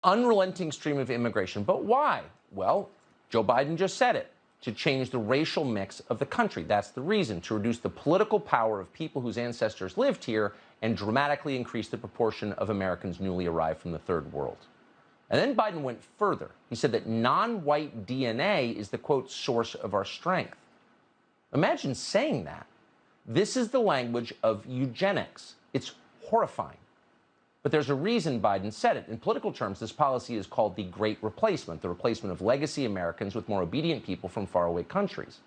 Unrelenting stream of immigration. But why? Well, Joe Biden just said it. To change the racial mix of the country. That's the reason, to reduce the political power of people whose ancestors lived here and dramatically increase the proportion of Americans newly arrived from the third world. And then Biden went further. He said that non-white DNA is the, quote, source of our strength. Imagine saying that. This is the language of eugenics. It's horrifying. But there's a reason Biden said it. In political terms, this policy is called the Great Replacement, the replacement of legacy Americans with more obedient people from faraway countries.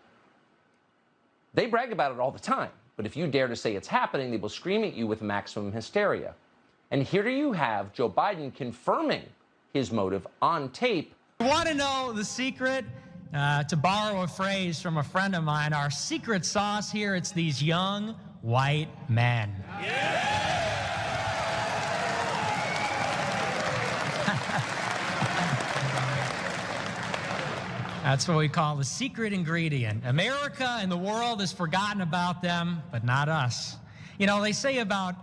They brag about it all the time, but if you dare to say it's happening, they will scream at you with maximum hysteria. And here you have Joe Biden confirming his motive on tape. You want to know the secret? To borrow a phrase from a friend of mine, our secret sauce here, it's these young white men. Yeah! That's what we call the secret ingredient. America and the world has forgotten about them, but not us. You know, they say about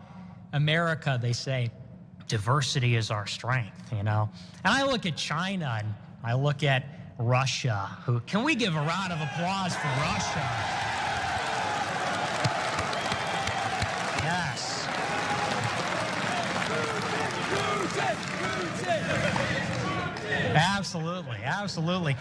America, they say, diversity is our strength, you know? And I look at China and I look at Russia. Can we give a round of applause for Russia? Yes. Absolutely, absolutely.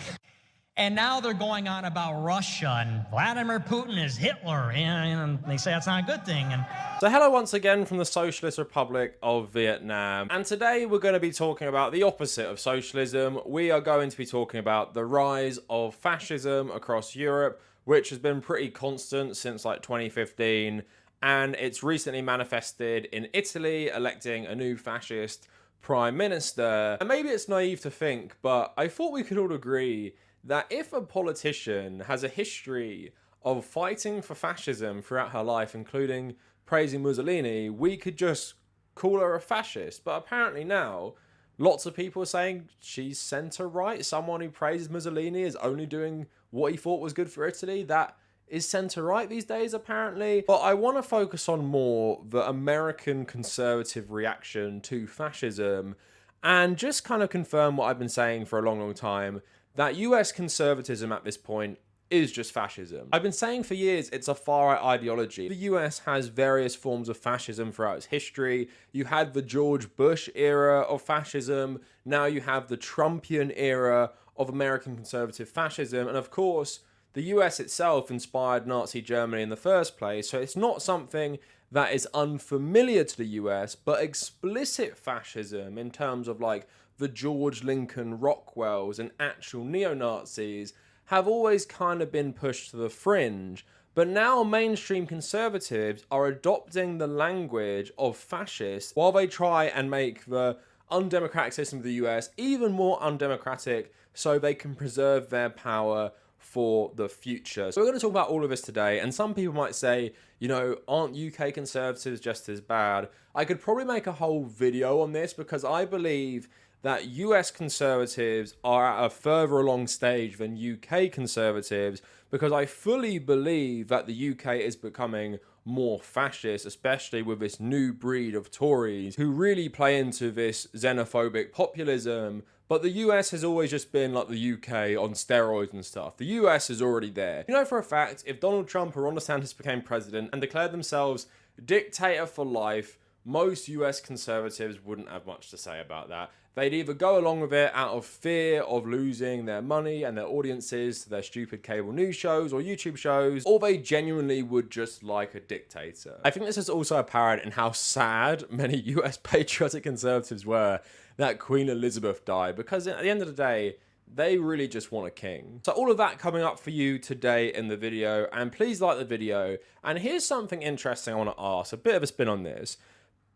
And now they're going on about Russia and Vladimir Putin is Hitler, and they say that's not a good thing. And so hello once again from the Socialist Republic of Vietnam, and today we're going to be talking about the opposite of socialism. We are going to be talking about the rise of fascism across Europe, which has been pretty constant since like 2015, and it's recently manifested in Italy, electing a new fascist prime minister. And maybe it's naive to think, but I thought we could all agree that if a politician has a history of fighting for fascism throughout her life, including praising Mussolini, we could just call her a fascist. But apparently now, lots of people are saying she's centre-right. Someone who praises Mussolini is only doing what he thought was good for Italy. That is centre-right these days, apparently. But I want to focus on more the American conservative reaction to fascism and just kind of confirm what I've been saying for a long, long time, that US conservatism at this point is just fascism. I've been saying for years it's a far-right ideology. The US has various forms of fascism throughout its history. You had the George Bush era of fascism. Now you have the Trumpian era of American conservative fascism. And of course, the US itself inspired Nazi Germany in the first place. So it's not something that is unfamiliar to the US, but explicit fascism in terms of like the George Lincoln Rockwells and actual neo-Nazis have always kind of been pushed to the fringe. But now mainstream conservatives are adopting the language of fascists while they try and make the undemocratic system of the US even more undemocratic so they can preserve their power for the future. So we're going to talk about all of this today, and some people might say, you know, aren't UK conservatives just as bad? I could probably make a whole video on this because I believe that US conservatives are at a further along stage than UK conservatives, because I fully believe that the UK is becoming more fascist, especially with this new breed of Tories who really play into this xenophobic populism. But the US has always just been like the UK on steroids and stuff. The US is already there. You know for a fact, if Donald Trump or Ron DeSantis became president and declared themselves dictator for life, most US conservatives wouldn't have much to say about that. They'd either go along with it out of fear of losing their money and their audiences to their stupid cable news shows or YouTube shows, or they genuinely would just like a dictator. I think this is also apparent in how sad many US patriotic conservatives were that Queen Elizabeth died, because at the end of the day, they really just want a king. So all of that coming up for you today in the video, and please like the video. And here's something interesting I want to ask, a bit of a spin on this.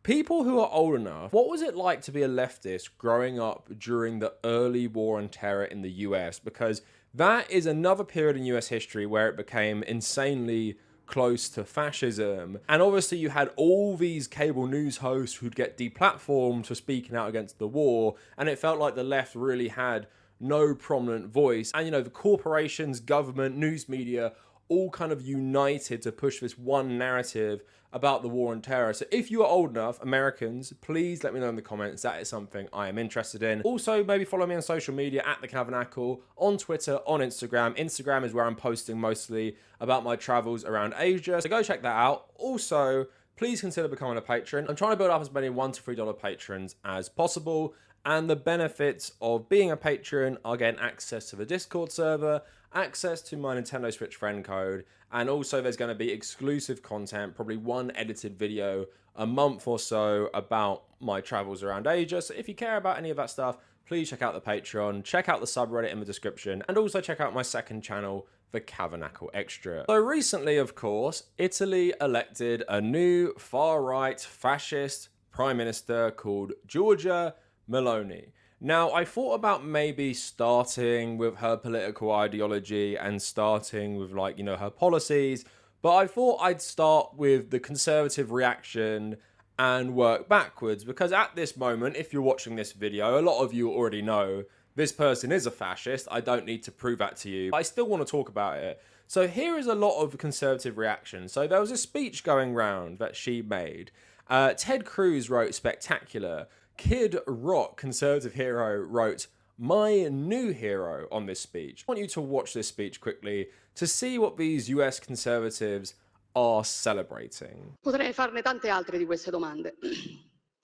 People who are old enough, what was it like to be a leftist growing up during the early war on terror in the US? Because that is another period in US history where it became insanely close to fascism. And obviously you had all these cable news hosts who'd get deplatformed for speaking out against the war, and it felt like the left really had no prominent voice. And you know, the corporations, government, news media all kind of united to push this one narrative about the war on terror. So if you are old enough, Americans, please let me know in the comments. That is something I am interested in. Also, maybe follow me on social media at the Kavernacle, on Twitter, on Instagram. Instagram is where I'm posting mostly about my travels around Asia. So go check that out. Also, please consider becoming a patron. I'm trying to build up as many $1 to $3 patrons as possible. And the benefits of being a patron are getting access to the Discord server, access to my Nintendo Switch friend code, and also there's going to be exclusive content, probably one edited video a month or so about my travels around Asia. So if you care about any of that stuff, please check out the Patreon, check out the subreddit in the description, and also check out my second channel, the Kavernacle Extra. So recently, of course, Italy elected a new far-right fascist prime minister called Giorgia Meloni. Now, I thought about maybe starting with her political ideology and starting with, like, you know, her policies, but I thought I'd start with the conservative reaction and work backwards, because at this moment, if you're watching this video, a lot of you already know this person is a fascist. I don't need to prove that to you, but I still want to talk about it. So here is a lot of conservative reaction. So there was a speech going round that she made. Ted Cruz wrote "spectacular." Kid Rock, conservative hero, wrote "my new hero" on this speech. I want you to watch this speech quickly to see what these US conservatives are celebrating. Potrei farne tante altre di queste domande.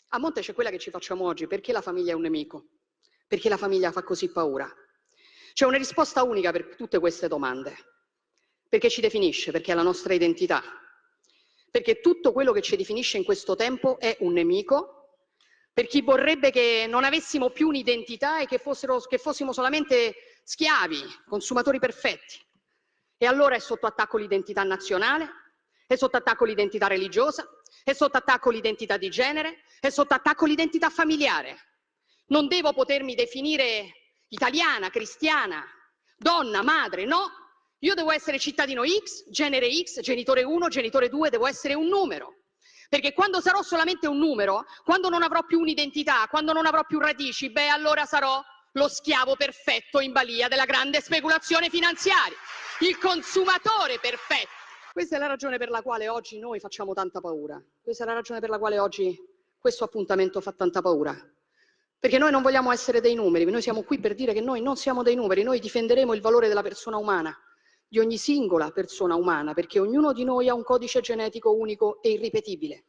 A monte c'è quella che ci facciamo oggi: perché la famiglia è un nemico? Perché la famiglia fa così paura? C'è una risposta unica per tutte queste domande. Perché ci definisce, perché è la nostra identità. Perché tutto quello che ci definisce in questo tempo è un nemico. Per chi vorrebbe che non avessimo più un'identità e che fossimo solamente schiavi, consumatori perfetti. E allora è sotto attacco l'identità nazionale, è sotto attacco l'identità religiosa, è sotto attacco l'identità di genere, è sotto attacco l'identità familiare. Non devo potermi definire italiana, cristiana, donna, madre, no. Io devo essere cittadino X, genere X, genitore 1, genitore 2, devo essere un numero. Perché quando sarò solamente un numero, quando non avrò più un'identità, quando non avrò più radici, beh, allora sarò lo schiavo perfetto in balia della grande speculazione finanziaria, il consumatore perfetto. Questa è la ragione per la quale oggi noi facciamo tanta paura. Questa è la ragione per la quale oggi questo appuntamento fa tanta paura. Perché noi non vogliamo essere dei numeri, noi siamo qui per dire che noi non siamo dei numeri, noi difenderemo il valore della persona umana, di ogni singola persona umana, perché ognuno di noi ha un codice genetico unico e irripetibile.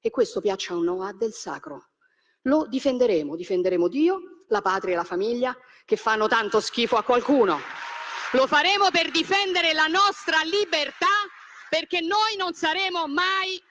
E questo, piaccia o no, ha del sacro. Lo difenderemo, difenderemo Dio, la patria e la famiglia, che fanno tanto schifo a qualcuno. Lo faremo per difendere la nostra libertà, perché noi non saremo mai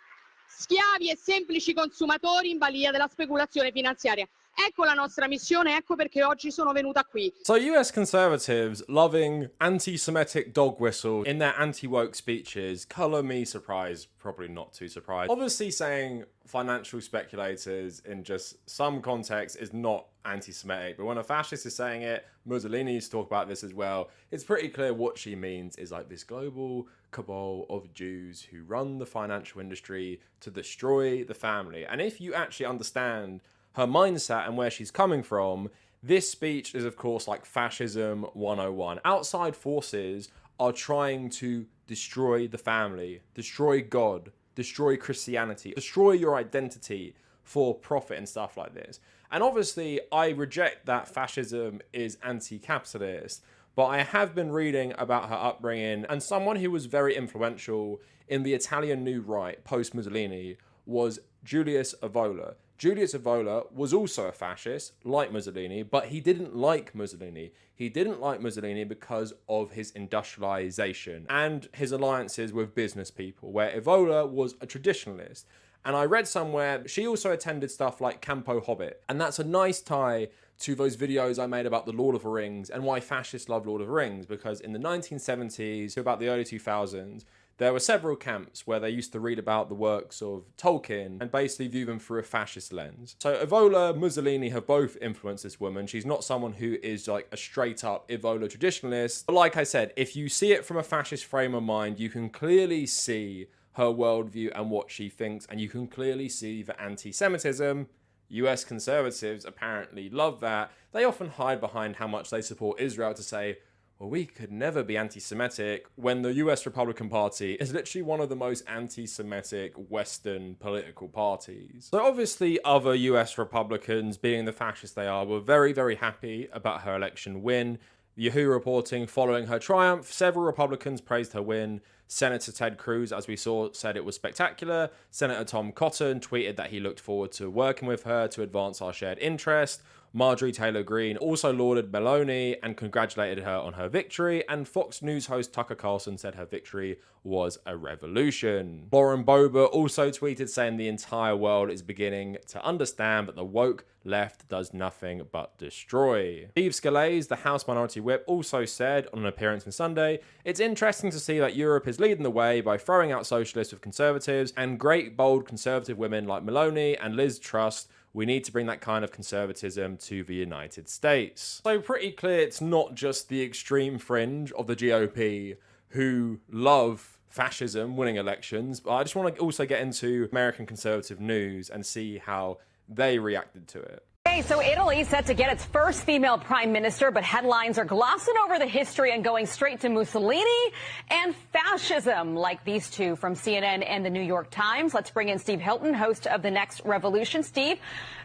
schiavi e semplici consumatori in balia della speculazione finanziaria. Ecco la nostra missione, ecco perché oggi sono venuta qui. So US conservatives loving anti-Semitic dog whistle in their anti-woke speeches. Color me surprised, probably not too surprised. Obviously saying financial speculators in just some context is not anti-Semitic, but when a fascist is saying it, Mussolini used to talk about this as well, it's pretty clear what she means is like this global cabal of Jews who run the financial industry to destroy the family. And if you actually understand her mindset and where she's coming from, this speech is of course like Fascism 101. Outside forces are trying to destroy the family, destroy God, destroy Christianity, destroy your identity for profit and stuff like this. And obviously I reject that fascism is anti-capitalist, but I have been reading about her upbringing, and someone who was very influential in the Italian New Right post-Mussolini was Julius Evola. Julius Evola was also a fascist, like Mussolini, but he didn't like Mussolini. He didn't like Mussolini because of his industrialization and his alliances with business people, where Evola was a traditionalist. And I read somewhere she also attended stuff like Campo Hobbit. And that's a nice tie to those videos I made about the Lord of the Rings and why fascists love Lord of the Rings, because in the 1970s to about the early 2000s, there were several camps where they used to read about the works of Tolkien and basically view them through a fascist lens. So Evola, Mussolini have both influenced this woman. She's not someone who is like a straight up Evola traditionalist. But like I said, if you see it from a fascist frame of mind, you can clearly see her worldview and what she thinks, and you can clearly see the anti-Semitism. US conservatives apparently love that. They often hide behind how much they support Israel to say, well, we could never be anti-Semitic when the US Republican Party is literally one of the most anti-Semitic Western political parties. So obviously other US Republicans, being the fascists they are, were very, very happy about her election win. Yahoo reporting following her triumph, several Republicans praised her win. Senator Ted Cruz, as we saw, said it was spectacular. Senator Tom Cotton tweeted that he looked forward to working with her to advance our shared interest. Marjorie Taylor Greene also lauded Meloni and congratulated her on her victory, and Fox News host Tucker Carlson said her victory was a revolution. Lauren Boebert also tweeted saying the entire world is beginning to understand that the woke left does nothing but destroy. Steve Scalise, the House Minority Whip, also said on an appearance on Sunday, it's interesting to see that Europe is leading the way by throwing out socialists with conservatives, and great bold conservative women like Meloni and Liz Truss. We need to bring that kind of conservatism to the United States. So pretty clear it's not just the extreme fringe of the GOP who love fascism winning elections, but I just want to also get into American conservative news and see how they reacted to it. Okay, so Italy set to get its first female prime minister, but headlines are glossing over the history and going straight to Mussolini and fascism, like these two from CNN and the New York Times. Let's bring in Steve Hilton, host of The Next Revolution. Steve,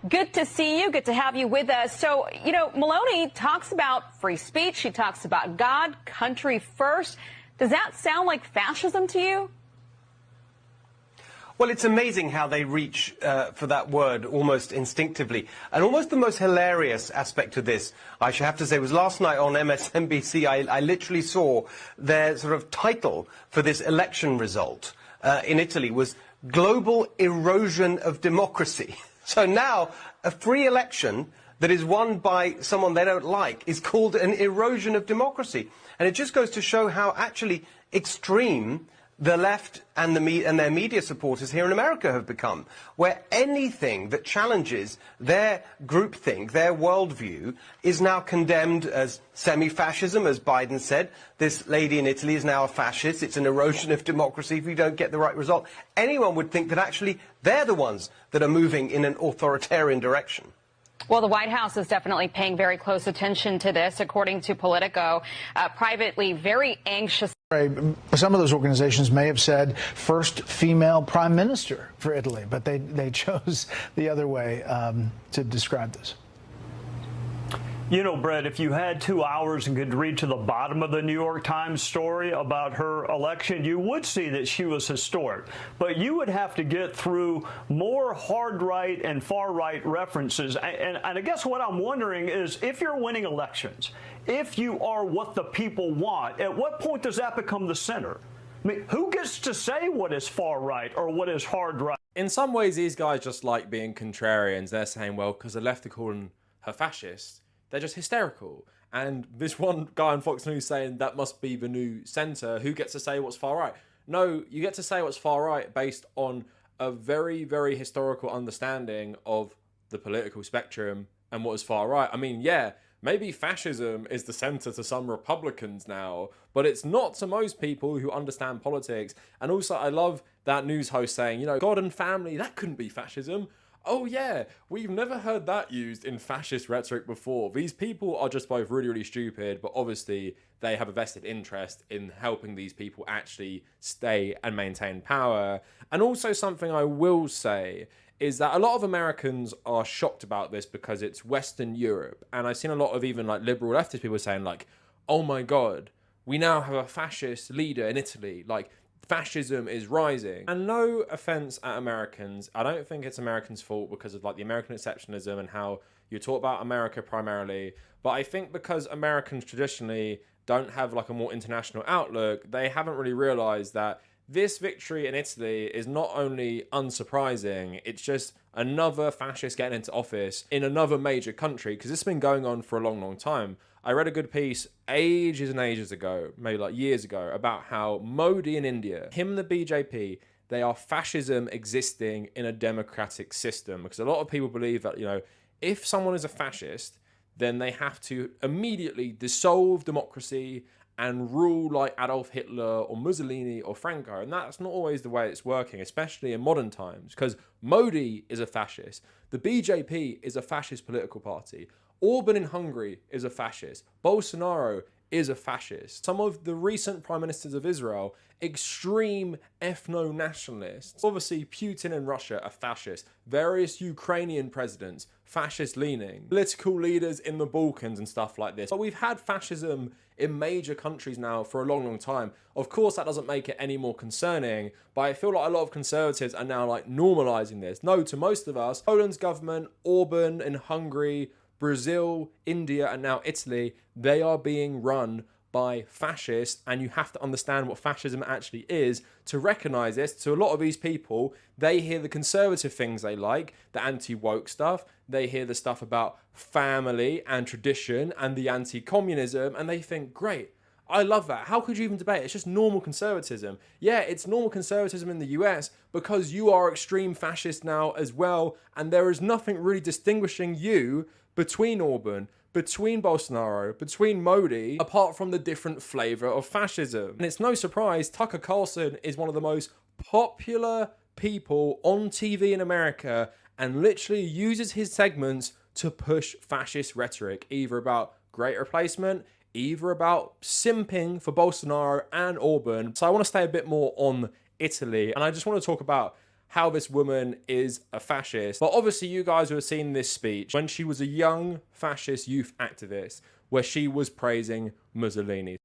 good to see you. Good to have you with us. So, you know, Meloni talks about free speech. She talks about God, country first. Does that sound like fascism to you? Well, it's amazing how they reach for that word almost instinctively. And almost the most hilarious aspect of this, I should have to say, was last night on MSNBC. I literally saw their sort of title for this election result in Italy was Global Erosion of Democracy. So now a free election that is won by someone they don't like is called an erosion of democracy. And it just goes to show how actually extreme the left and their media supporters here in America have become, where anything that challenges their groupthink, their worldview, is now condemned as semi-fascism, as Biden said. This lady in Italy is now a fascist. It's an erosion of democracy if you don't get the right result. Anyone would think that actually they're the ones that are moving in an authoritarian direction. Well, the White House is definitely paying very close attention to this, according to Politico. Privately, very anxious. Some of those organizations may have said first female prime minister for Italy, but they chose the other way to describe this. You know, Brett, if you had 2 hours and could read to the bottom of the New York Times story about her election, you would see that she was historic. But you would have to get through more hard-right and far-right references. And I guess what I'm wondering is, if you're winning elections, if you are what the people want, at what point does that become the center? I mean, who gets to say what is far-right or what is hard-right? In some ways, these guys just like being contrarians. They're saying, well, because the left are calling her fascist, they're just hysterical. And this one guy on Fox News saying that must be the new centre. Who gets to say what's far right? No, you get to say what's far right based on a very, very historical understanding of the political spectrum and what is far right. I mean, yeah, maybe fascism is the centre to some Republicans now, but it's not to most people who understand politics. And also, I love that news host saying, you know, God and family, that couldn't be fascism. Oh yeah, we've never heard that used in fascist rhetoric before. These people are just both really, really stupid, but obviously they have a vested interest in helping these people actually stay and maintain power. And also something I will say is that a lot of Americans are shocked about this because it's Western Europe. And I've seen a lot of even like liberal leftist people saying like, oh my God, we now have a fascist leader in Italy. Like, fascism is rising. And no offense at Americans, I don't think it's Americans' fault because of like the American exceptionalism and how you talk about America primarily, but I think because Americans traditionally don't have like a more international outlook, they haven't really realized that this victory in Italy is not only unsurprising, it's just another fascist getting into office in another major country, because this has been going on for a long, long time. I read a good piece ages and ages ago, maybe like years ago, about how Modi in India, him and the BJP, they are fascism existing in a democratic system. Because a lot of people believe that, you know, if someone is a fascist, then they have to immediately dissolve democracy and rule like Adolf Hitler or Mussolini or Franco. And that's not always the way it's working, especially in modern times, because Modi is a fascist. The BJP is a fascist political party. Orban in Hungary is a fascist. Bolsonaro is a fascist. Some of the recent prime ministers of Israel, extreme ethno-nationalists. Obviously, Putin in Russia, a fascist. Various Ukrainian presidents, fascist-leaning. Political leaders in the Balkans and stuff like this. But we've had fascism in major countries now for a long, long time. Of course, that doesn't make it any more concerning, but I feel like a lot of conservatives are now like normalizing this. No, to most of us, Poland's government, Orban in Hungary, Brazil, India, and now Italy, they are being run by fascists, and you have to understand what fascism actually is to recognize this. To a lot of these people, they hear the conservative things they like, the anti-woke stuff, they hear the stuff about family and tradition and the anti-communism, and they think, great, I love that. How could you even debate? It's just normal conservatism. Yeah, it's normal conservatism in the US because you are extreme fascist now as well, and there is nothing really distinguishing you between Orban, between Bolsonaro, between Modi, apart from the different flavour of fascism. And it's no surprise Tucker Carlson is one of the most popular people on TV in America and literally uses his segments to push fascist rhetoric, either about great replacement, either about simping for Bolsonaro and Orban. So I want to stay a bit more on Italy, and I just want to talk about how this woman is a fascist. But obviously you guys who have seen this speech when she was a young fascist youth activist, where she was praising Mussolini.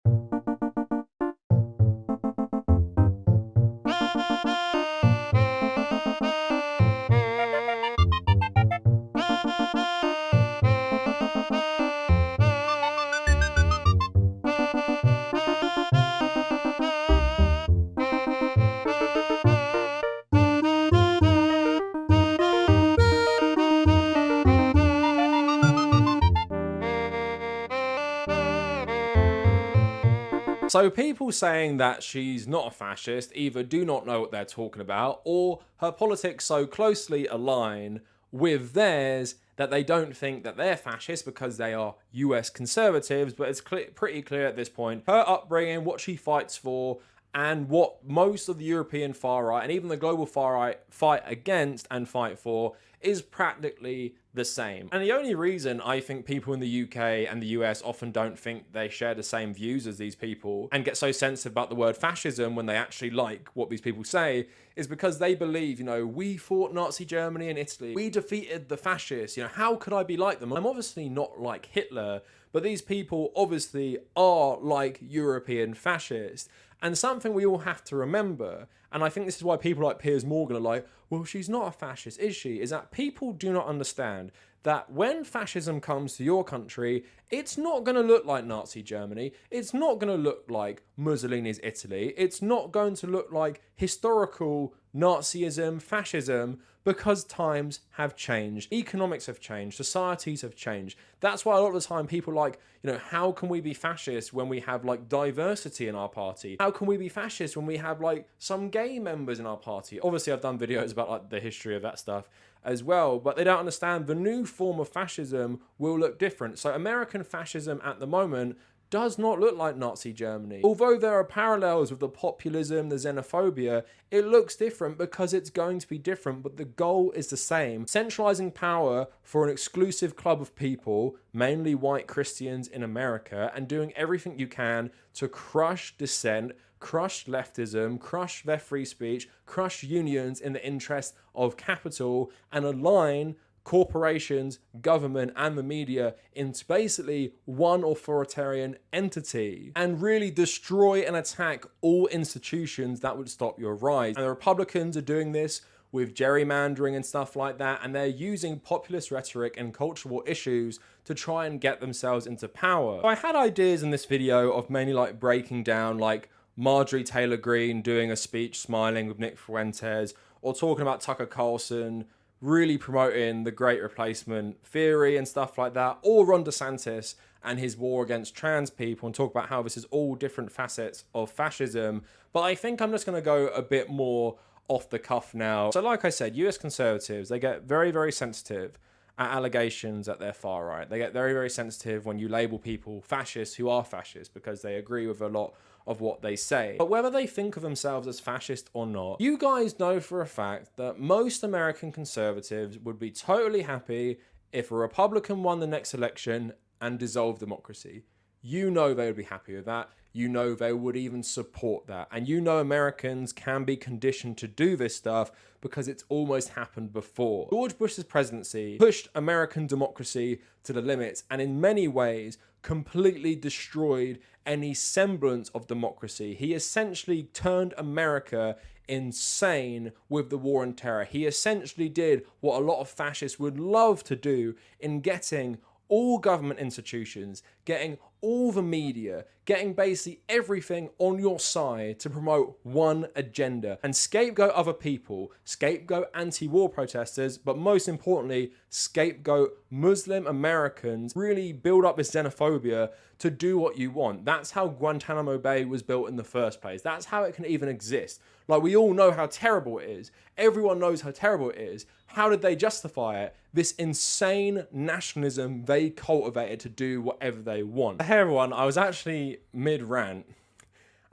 So people saying that she's not a fascist either do not know what they're talking about, or her politics so closely align with theirs that they don't think that they're fascist because they are US conservatives. But it's pretty clear at this point, her upbringing, what she fights for, and what most of the European far right and even the global far right fight against and fight for is practically the same. And the only reason I think people in the UK and the US often don't think they share the same views as these people and get so sensitive about the word fascism when they actually like what these people say is because they believe, you know, we fought Nazi Germany and Italy, we defeated the fascists, you know, how could I be like them? I'm obviously not like Hitler, but these people obviously are like European fascists. And something we all have to remember, and I think this is why people like Piers Morgan are like, well, she's not a fascist, is she? Is that people do not understand that when fascism comes to your country, it's not going to look like Nazi Germany. It's not going to look like Mussolini's Italy. It's not going to look like historical Nazism, fascism, because times have changed. Economics have changed. Societies have changed. That's why a lot of the time people are like, you know, how can we be fascist when we have like diversity in our party? How can we be fascist when we have like some gay members in our party? Obviously, I've done videos about like the history of that stuff as well, but they don't understand the new form of fascism will look different. So American fascism at the moment does not look like Nazi Germany. Although there are parallels with the populism, the xenophobia, it looks different because it's going to be different, but the goal is the same. Centralizing power for an exclusive club of people, mainly white Christians in America, and doing everything you can to crush dissent, crush leftism, crush their free speech, crush unions in the interest of capital, and align corporations, government, and the media into basically one authoritarian entity and really destroy and attack all institutions that would stop your rise. And the Republicans are doing this with gerrymandering and stuff like that, and they're using populist rhetoric and cultural issues to try and get themselves into power. So I had ideas in this video of mainly like breaking down like Marjorie Taylor Greene doing a speech smiling with Nick Fuentes, or talking about Tucker Carlson really promoting the great replacement theory and stuff like that, or Ron DeSantis and his war against trans people, and talk about how this is all different facets of fascism. But I think I'm just going to go a bit more off the cuff now. So like I said, US conservatives, they get very, very sensitive at allegations at their far right. They get very, very sensitive when you label people fascists who are fascists because they agree with a lot of what they say. But whether they think of themselves as fascist or not, you guys know for a fact that most American conservatives would be totally happy if a Republican won the next election and dissolved democracy. you know they would be happy with that. You know they would even support that. And you know Americans can be conditioned to do this stuff because it's almost happened before. George Bush's presidency pushed American democracy to the limits and in many ways completely destroyed any semblance of democracy. He essentially turned America insane with the war on terror. He essentially did what a lot of fascists would love to do in getting all government institutions, getting all the media, getting basically everything on your side to promote one agenda and scapegoat other people, scapegoat anti-war protesters, but most importantly, scapegoat Muslim Americans, really build up this xenophobia to do what you want. That's how Guantanamo Bay was built in the first place. That's how it can even exist. Like, we all know how terrible it is. Everyone knows how terrible it is. How did they justify it? This insane nationalism they cultivated to do whatever they want. Hey everyone, I was actually mid-rant,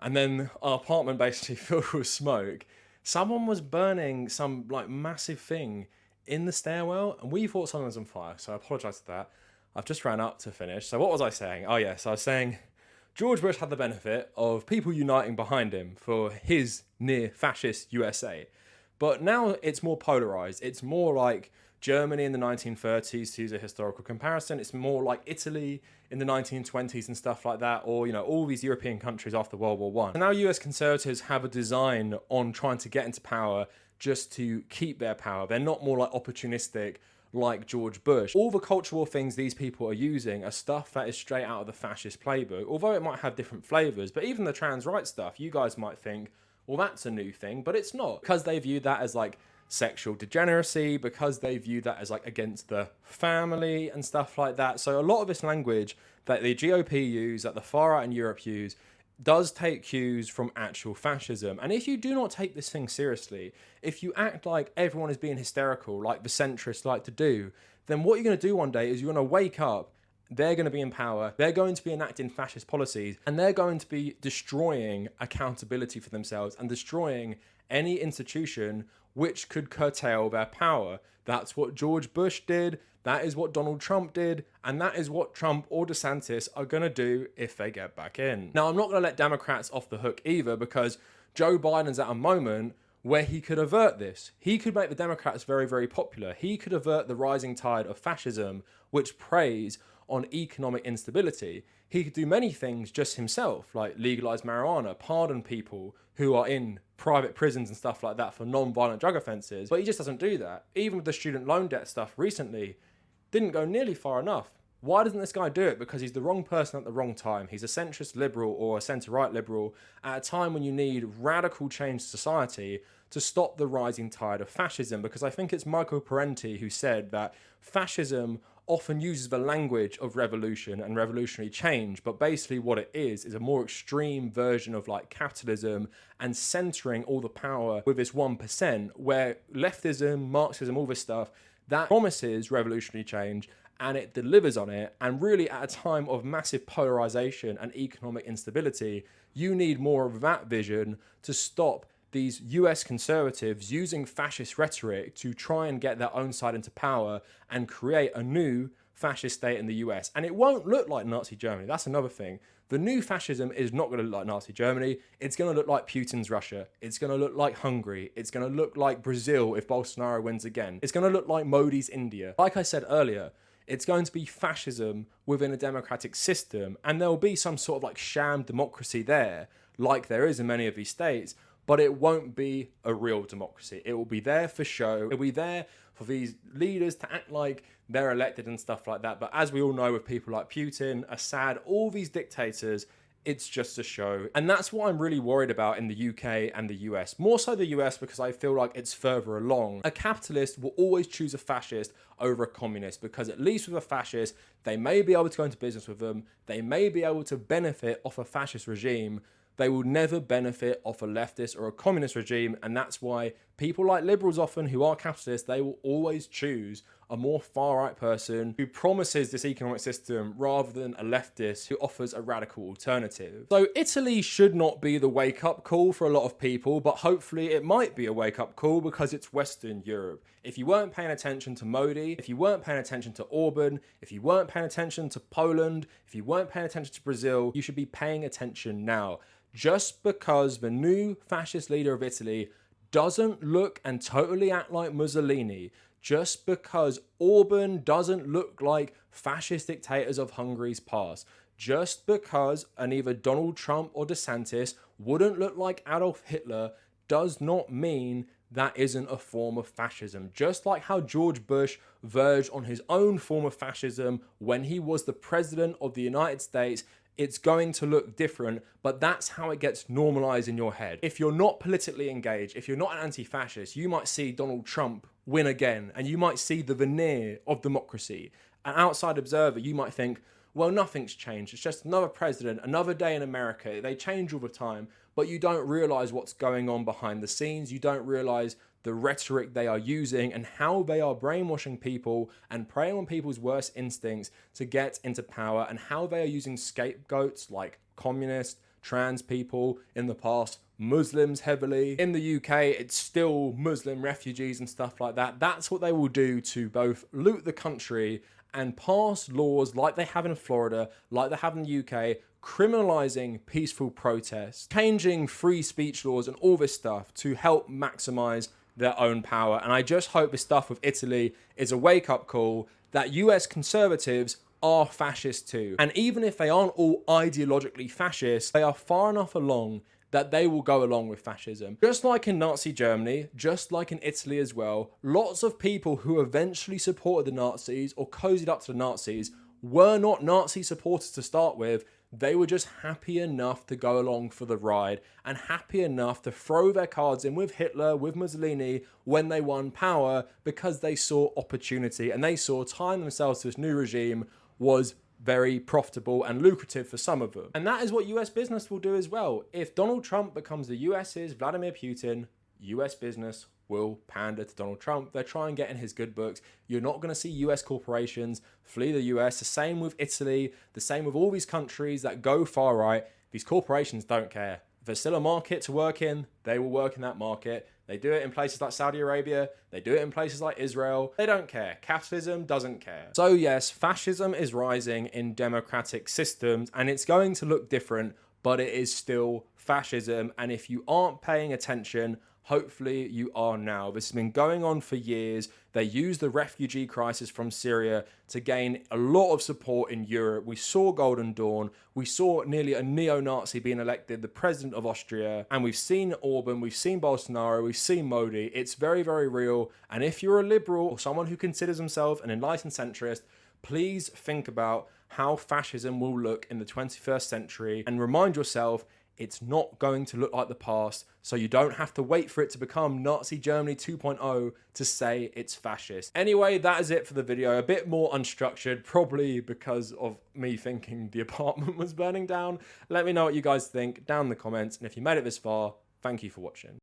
and then our apartment basically filled with smoke. Someone was burning some like massive thing in the stairwell, and we thought someone was on fire, so I apologise for that. I've just ran up to finish. So what was I saying? Oh yes, I was saying George Bush had the benefit of people uniting behind him for his near-fascist USA. But now it's more polarised. It's more like Germany in the 1930s, to use a historical comparison. It's more like Italy in the 1920s and stuff like that, or, you know, all these European countries after World War I. And now US conservatives have a design on trying to get into power just to keep their power. They're not more like opportunistic like George Bush. All the cultural things these people are using are stuff that is straight out of the fascist playbook, although it might have different flavours. But even the trans rights stuff, you guys might think, well, that's a new thing, but it's not, because they view that as like sexual degeneracy, because they view that as like against the family and stuff like that. So a lot of this language that the GOP use, that the far right in Europe use, does take cues from actual fascism. And if you do not take this thing seriously, if you act like everyone is being hysterical, like the centrists like to do, then what you're going to do one day is you're going to wake up, they're going to be in power, they're going to be enacting fascist policies, and they're going to be destroying accountability for themselves and destroying any institution which could curtail their power. That's what George Bush did, that is what Donald Trump did, and that is what Trump or DeSantis are going to do if they get back in. Now, I'm not going to let Democrats off the hook either, because Joe Biden's at a moment where he could avert this. He could make the Democrats very, very popular. He could avert the rising tide of fascism, which preys on economic instability. He could do many things just himself, like legalize marijuana, pardon people who are in private prisons and stuff like that for non-violent drug offences, but he just doesn't do that. Even with the student loan debt stuff recently, didn't go nearly far enough. Why doesn't this guy do it? Because he's the wrong person at the wrong time. He's a centrist liberal or a centre-right liberal at a time when you need radical change to society to stop the rising tide of fascism. Because I think it's Michael Parenti who said that fascism often uses the language of revolution and revolutionary change, but basically what it is a more extreme version of like capitalism and centering all the power with this 1%, where leftism, Marxism, all this stuff, that promises revolutionary change and it delivers on it. And really at a time of massive polarization and economic instability, you need more of that vision to stop these US conservatives using fascist rhetoric to try and get their own side into power and create a new fascist state in the US. And it won't look like Nazi Germany. That's another thing. The new fascism is not going to look like Nazi Germany. It's going to look like Putin's Russia. It's going to look like Hungary. It's going to look like Brazil if Bolsonaro wins again. It's going to look like Modi's India. Like I said earlier, it's going to be fascism within a democratic system, and there will be some sort of like sham democracy there, like there is in many of these states, but it won't be a real democracy. It will be there for show. It will be there for these leaders to act like they're elected and stuff like that. But as we all know, with people like Putin, Assad, all these dictators, it's just a show. And that's what I'm really worried about in the UK and the US. More so the US, because I feel like it's further along. A capitalist will always choose a fascist over a communist, because at least with a fascist, they may be able to go into business with them. They may be able to benefit off a fascist regime. They will never benefit off a leftist or a communist regime, and that's why people like liberals often who are capitalists, they will always choose a more far-right person who promises this economic system rather than a leftist who offers a radical alternative. So Italy should not be the wake-up call for a lot of people, but hopefully it might be a wake-up call because it's Western Europe. If you weren't paying attention to Modi, if you weren't paying attention to Orban, if you weren't paying attention to Poland, if you weren't paying attention to Brazil, you should be paying attention now. Just because the new fascist leader of Italy doesn't look and totally act like Mussolini, just because Orban doesn't look like fascist dictators of Hungary's past, just because either Donald Trump or DeSantis wouldn't look like Adolf Hitler, does not mean that isn't a form of fascism. Just like how George Bush verged on his own form of fascism when he was the president of the United States, it's going to look different, but that's how it gets normalized in your head. If you're not politically engaged, if you're not an anti-fascist, you might see Donald Trump win again, and you might see the veneer of democracy. An outside observer, you might think, well, nothing's changed. It's just another president, another day in America. They change all the time, but you don't realize what's going on behind the scenes. You don't realize the rhetoric they are using and how they are brainwashing people and preying on people's worst instincts to get into power, and how they are using scapegoats like communists, trans people, in the past Muslims heavily. In the UK, it's still Muslim refugees and stuff like that. That's what they will do to both loot the country and pass laws like they have in Florida, like they have in the UK, criminalizing peaceful protests, changing free speech laws and all this stuff to help maximize their own power. And I just hope the stuff with Italy is a wake-up call that US conservatives are fascist too. And even if they aren't all ideologically fascist, they are far enough along that they will go along with fascism. Just like in Nazi Germany, just like in Italy as well, lots of people who eventually supported the Nazis or cozied up to the Nazis were not Nazi supporters to start with. They were just happy enough to go along for the ride and happy enough to throw their cards in with Hitler, with Mussolini when they won power, because they saw opportunity and they saw tying themselves to this new regime was very profitable and lucrative for some of them. And that is what US business will do as well. If Donald Trump becomes the US's Vladimir Putin, US business will pander to Donald Trump. They'll try and get in his good books. You're not going to see US corporations flee the US. The same with Italy, the same with all these countries that go far right. These corporations don't care. If there's still a market to work in, they will work in that market. They do it in places like Saudi Arabia. They do it in places like Israel. They don't care. Capitalism doesn't care. So yes, fascism is rising in democratic systems, and it's going to look different, but it is still fascism. And if you aren't paying attention, hopefully you are now. This has been going on for years. They used the refugee crisis from Syria to gain a lot of support in Europe. We saw Golden Dawn. We saw nearly a neo-Nazi being elected the president of Austria. And we've seen Orban, we've seen Bolsonaro, we've seen Modi. It's very, very real. And if you're a liberal or someone who considers himself an enlightened centrist, please think about how fascism will look in the 21st century and remind yourself it's not going to look like the past, so you don't have to wait for it to become Nazi Germany 2.0 to say it's fascist. Anyway, that is it for the video. A bit more unstructured, probably because of me thinking the apartment was burning down. Let me know what you guys think down in the comments, and if you made it this far, thank you for watching.